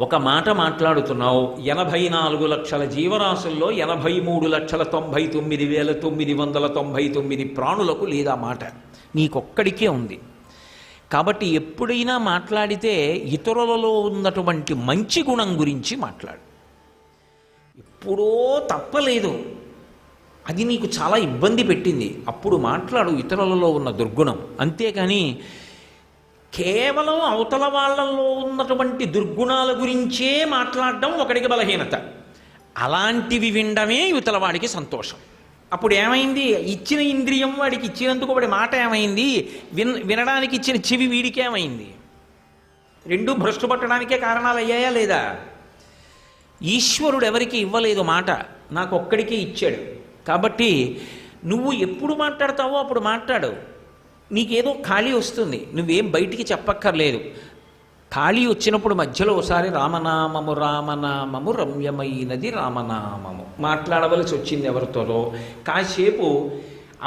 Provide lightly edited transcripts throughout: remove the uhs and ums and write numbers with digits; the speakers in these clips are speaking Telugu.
ఒక మాట మాట్లాడుతున్నావు, 84 లక్షల జీవరాశుల్లో 83,99,999 ప్రాణులకు లేదా మాట నీకొక్కడికే ఉంది. కాబట్టి ఎప్పుడైనా మాట్లాడితే ఇతరులలో ఉన్నటువంటి మంచి గుణం గురించి మాట్లాడు. ఎప్పుడో తప్పలేదు, అది నీకు చాలా ఇబ్బంది పెట్టింది, అప్పుడు మాట్లాడు ఇతరులలో ఉన్న దుర్గుణం. అంతేకాని కేవలం అవతల వాళ్ళల్లో ఉన్నటువంటి దుర్గుణాల గురించే మాట్లాడడం ఒకడికి బలహీనత. అలాంటివి వినడమే ఇవతల వాడికి సంతోషం. అప్పుడు ఏమైంది? ఇచ్చిన ఇంద్రియం వాడికి ఇచ్చినందుకు వాడి మాట ఏమైంది? వినడానికి ఇచ్చిన చెవి వీడికి ఏమైంది? రెండూ భ్రష్టు పట్టడానికే కారణాలు అయ్యాయా లేదా? ఈశ్వరుడు ఎవరికి ఇవ్వలేదు మాట, నాకు ఒక్కడికే ఇచ్చాడు. కాబట్టి నువ్వు ఎప్పుడు మాట్లాడతావో అప్పుడు మాట్లాడు. నీకేదో ఖాళీ వస్తుంది, నువ్వేం బయటికి చెప్పక్కర్లేదు. ఖాళీ వచ్చినప్పుడు మధ్యలో ఒకసారి రామనామము రామనామము రమ్యమైనది రామనామము మాట్లాడవలసి వచ్చింది ఎవరితోనో. కాసేపు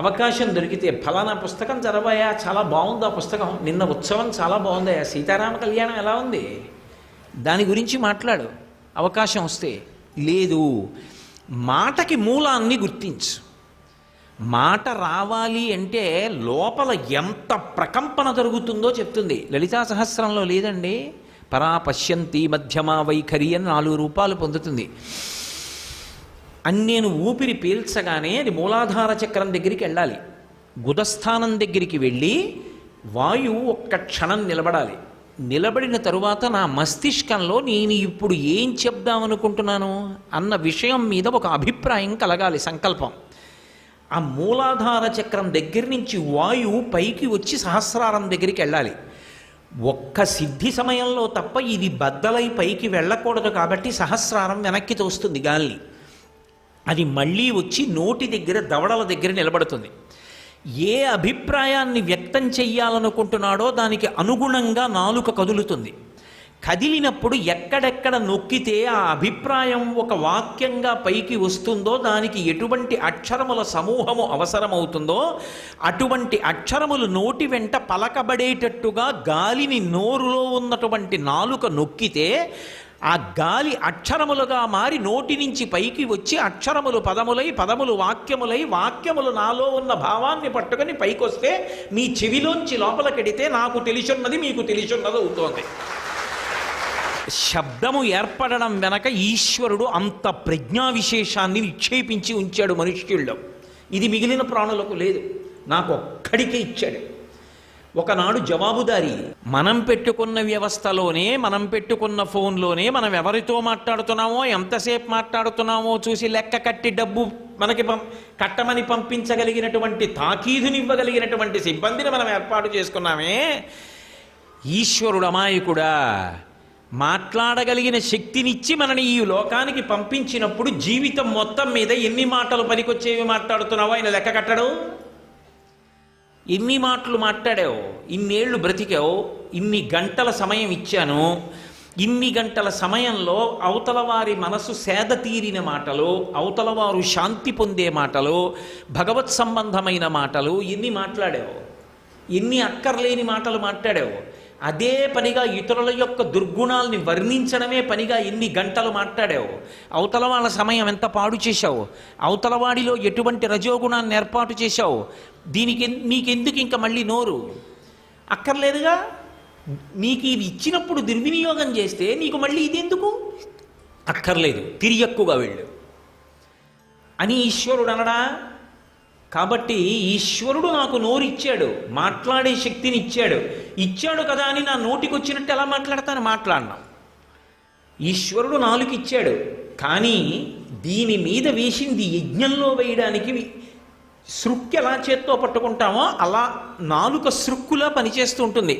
అవకాశం దొరికితే ఫలానా పుస్తకం చదవాయా, చాలా బాగుంది ఆ పుస్తకం, నిన్న ఉత్సవం చాలా బాగుందయా, సీతారామ కళ్యాణం ఎలా ఉంది, దాని గురించి మాట్లాడు అవకాశం వస్తే. లేదు, మాటకి మూలాన్ని గుర్తించు. మాట రావాలి అంటే లోపల ఎంత ప్రకంపన జరుగుతుందో చెప్తుంది. లలితా సహస్రంలో లేదండి, పరా పశ్యంతి మధ్యమా వైఖరి అని 4 రూపాలు పొందుతుంది. అన్నేను ఊపిరి పీల్చగానే అది మూలాధార చక్రం దగ్గరికి వెళ్ళాలి. గుదస్థానం దగ్గరికి వెళ్ళి వాయువు ఒక్క క్షణం నిలబడాలి. నిలబడిన తరువాత నా మస్తిష్కంలో నేను ఇప్పుడు ఏం చెప్దామనుకుంటున్నాను అన్న విషయం మీద ఒక అభిప్రాయం కలగాలి, సంకల్పం. ఆ మూలాధార చక్రం దగ్గర నుంచి వాయువు పైకి వచ్చి సహస్రారం దగ్గరికి వెళ్ళాలి. ఒక్క సిద్ధి సమయంలో తప్ప ఇది బద్దలై పైకి వెళ్ళకూడదు. కాబట్టి సహస్రారం వెనక్కి తోస్తుంది గాలిని. అది మళ్ళీ వచ్చి నోటి దగ్గర దవడల దగ్గర నిలబడుతుంది. ఏ అభిప్రాయాన్ని వ్యక్తం చెయ్యాలనుకుంటున్నాడో దానికి అనుగుణంగా నాలుక కదులుతుంది. కదిలినప్పుడు ఎక్కడెక్కడ నొక్కితే ఆ అభిప్రాయం ఒక వాక్యంగా పైకి వస్తుందో, దానికి ఎటువంటి అక్షరముల సమూహము అవసరమవుతుందో అటువంటి అక్షరములు నోటి వెంట పలకబడేటట్టుగా గాలిని నోరులో ఉన్నటువంటి నాలుక నొక్కితే ఆ గాలి అక్షరములుగా మారి నోటి నుంచి పైకి వచ్చి అక్షరములు పదములై, పదములు వాక్యములై, వాక్యములు నాలో ఉన్న భావాన్ని పట్టుకొని పైకొస్తే మీ చెవిలోంచి లోపలికెడితే నాకు తెలిసున్నది మీకు తెలిసున్నది అవుతోంది. శబ్దము ఏర్పడడం వెనక ఈశ్వరుడు అంత ప్రజ్ఞా విశేషాన్ని నిక్షేపించి ఉంచాడు మనుష్యుల్లో. ఇది మిగిలిన ప్రాణులకు లేదు, నాకు ఒక్కడికే ఇచ్చాడు. ఒకనాడు జవాబుదారీ. మనం పెట్టుకున్న వ్యవస్థలోనే, మనం పెట్టుకున్న ఫోన్లోనే మనం ఎవరితో మాట్లాడుతున్నామో, ఎంతసేపు మాట్లాడుతున్నామో చూసి లెక్క కట్టి డబ్బు మనకి కట్టమని పంపించగలిగినటువంటి, తాకీదునివ్వగలిగినటువంటి సిబ్బందిని మనం ఏర్పాటు చేసుకున్నామే. ఈశ్వరుడు అమాయకుడా? మాట్లాడగలిగిన శక్తినిచ్చి మనని ఈ లోకానికి పంపించినప్పుడు జీవితం మొత్తం మీద ఎన్ని మాటలు పనికొచ్చేవి మాట్లాడుతున్నావో ఆయన లెక్క కట్టడు. ఎన్ని మాటలు మాట్లాడావు, ఇన్నేళ్లు బ్రతికావు, ఇన్ని గంటల సమయం ఇచ్చాను, ఇన్ని గంటల సమయంలో అవతల వారి మనసు సేద తీరిన మాటలు, అవతల వారు శాంతి పొందే మాటలు, భగవత్ సంబంధమైన మాటలు ఎన్ని మాట్లాడావు, ఎన్ని అక్కర్లేని మాటలు మాట్లాడావు. అదే పనిగా ఇతరుల యొక్క దుర్గుణాల్ని వర్ణించడమే పనిగా ఎన్ని గంటలు మాట్లాడావు. అవతల వాళ్ళ సమయం ఎంత పాడు చేశావు, అవతల వాడిలో ఎటువంటి రజోగుణాన్ని ఏర్పాటు చేశావు. దీనికి నీకెందుకు ఇంకా మళ్ళీ నోరు? అక్కర్లేదుగా. నీకు ఇది ఇచ్చినప్పుడు దుర్వినియోగం చేస్తే నీకు మళ్ళీ ఇది ఎందుకు? అక్కర్లేదు, తిరియక్కుగా వెళ్ళు అని ఈశ్వరుడు అనడా? కాబట్టి ఈశ్వరుడు నాకు నోరిచ్చాడు, మాట్లాడే శక్తిని ఇచ్చాడు కదా అని నా నోటికి వచ్చినట్టు ఎలా మాట్లాడతాను? మాట్లాడినా. ఈశ్వరుడు నాలుక ఇచ్చాడు, కానీ దీని మీద వేసింది యజ్ఞంలో వేయడానికి సృక్కు ఎలా చేత్తో పట్టుకుంటామో అలా నాలుక సృక్కులా పనిచేస్తూ ఉంటుంది.